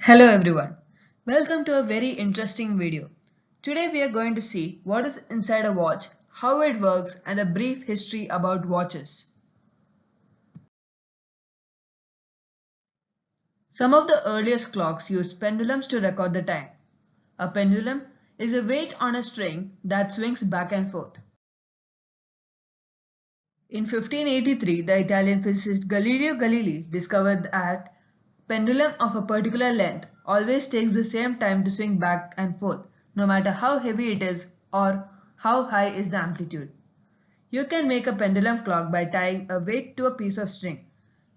Hello everyone, welcome to a very interesting video. Today we are going to see what is inside a watch, how it works and a brief history about watches. Some of the earliest clocks used pendulums to record the time. A pendulum is a weight on a string that swings back and forth. In 1583, the Italian physicist Galileo Galilei discovered that pendulum of a particular length always takes the same time to swing back and forth, no matter how heavy it is or how high is the amplitude. You can make a pendulum clock by tying a weight to a piece of string.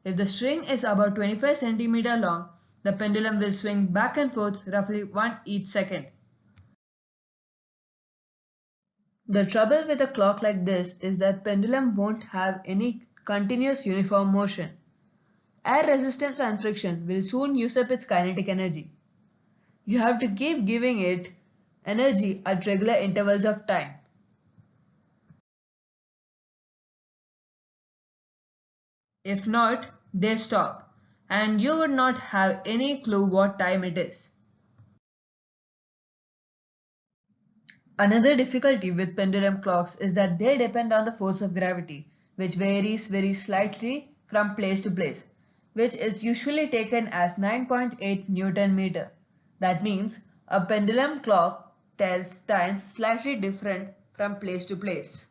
If the string is about 25 cm long, the pendulum will swing back and forth roughly 1 each second. The trouble with a clock like this is that pendulum won't have any continuous uniform motion. Air resistance and friction will soon use up its kinetic energy. You have to keep giving it energy at regular intervals of time. If not, they stop, and you would not have any clue what time it is. Another difficulty with pendulum clocks is that they depend on the force of gravity, which varies very slightly from place to place, which is usually taken as 9.8 Newton meter. That means a pendulum clock tells time slightly different from place to place.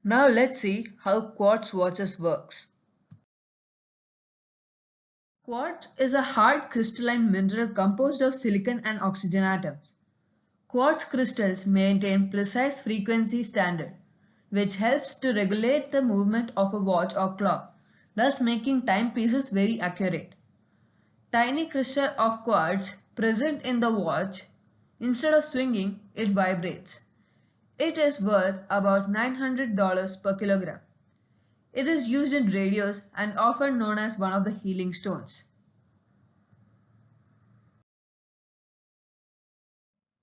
Now let's see how quartz watches works. Quartz is a hard crystalline mineral composed of silicon and oxygen atoms. Quartz crystals maintain precise frequency standard, which helps to regulate the movement of a watch or clock, thus making timepieces very accurate. Tiny crystal of quartz present in the watch, instead of swinging, it vibrates. It is worth about $900 per kilogram. It is used in radios and often known as one of the healing stones.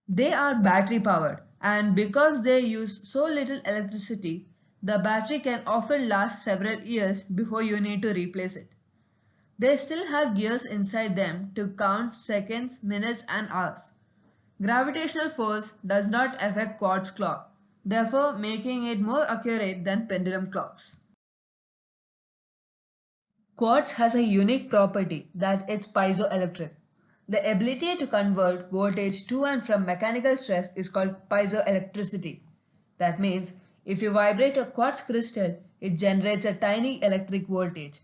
They are battery powered, and because they use so little electricity, the battery can often last several years before you need to replace it. They still have gears inside them to count seconds, minutes and hours. Gravitational force does not affect quartz clock, therefore making it more accurate than pendulum clocks. Quartz has a unique property that it's piezoelectric. The ability to convert voltage to and from mechanical stress is called piezoelectricity. That means if you vibrate a quartz crystal, it generates a tiny electric voltage.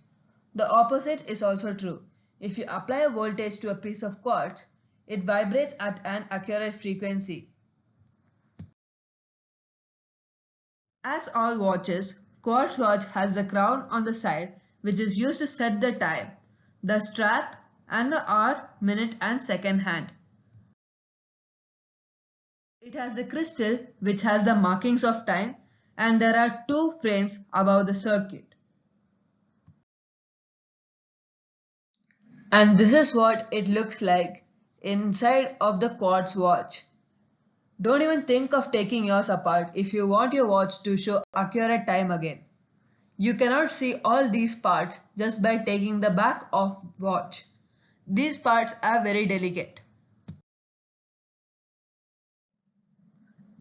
The opposite is also true. If you apply a voltage to a piece of quartz, it vibrates at an accurate frequency. As all watches, quartz watch has the crown on the side which is used to set the time, the strap and the hour, minute and second hand. It has the crystal which has the markings of time and there are two frames above the circuit. And this is what it looks like inside of the quartz watch. Don't even think of taking yours apart if you want your watch to show accurate time again. You cannot see all these parts just by taking the back of watch. These parts are very delicate.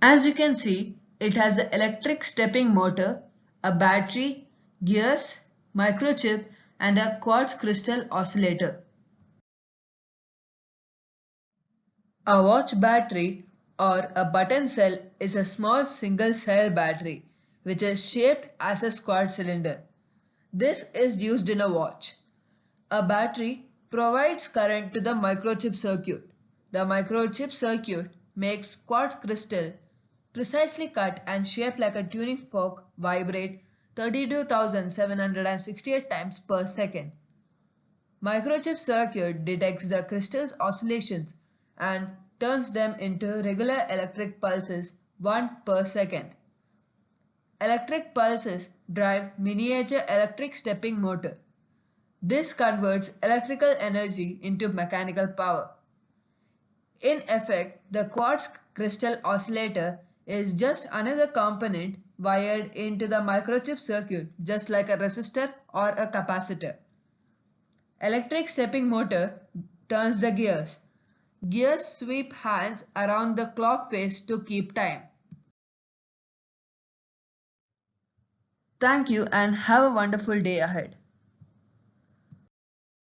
As you can see, it has the electric stepping motor, a battery, gears, microchip and a quartz crystal oscillator. A watch battery or a button cell is a small single cell battery which is shaped as a square cylinder. This is used in a watch. A battery provides current to the microchip circuit. The microchip circuit makes quartz crystal precisely cut and shaped like a tuning fork vibrate 32,768 times per second. Microchip circuit detects the crystal's oscillations and turns them into regular electric pulses 1 per second. Electric pulses drive miniature electric stepping motor. This converts electrical energy into mechanical power. In effect, the quartz crystal oscillator is just another component wired into the microchip circuit just like a resistor or a capacitor. Electric stepping motor turns the gears. Gears sweep hands around the clock face to keep time. Thank you and have a wonderful day ahead.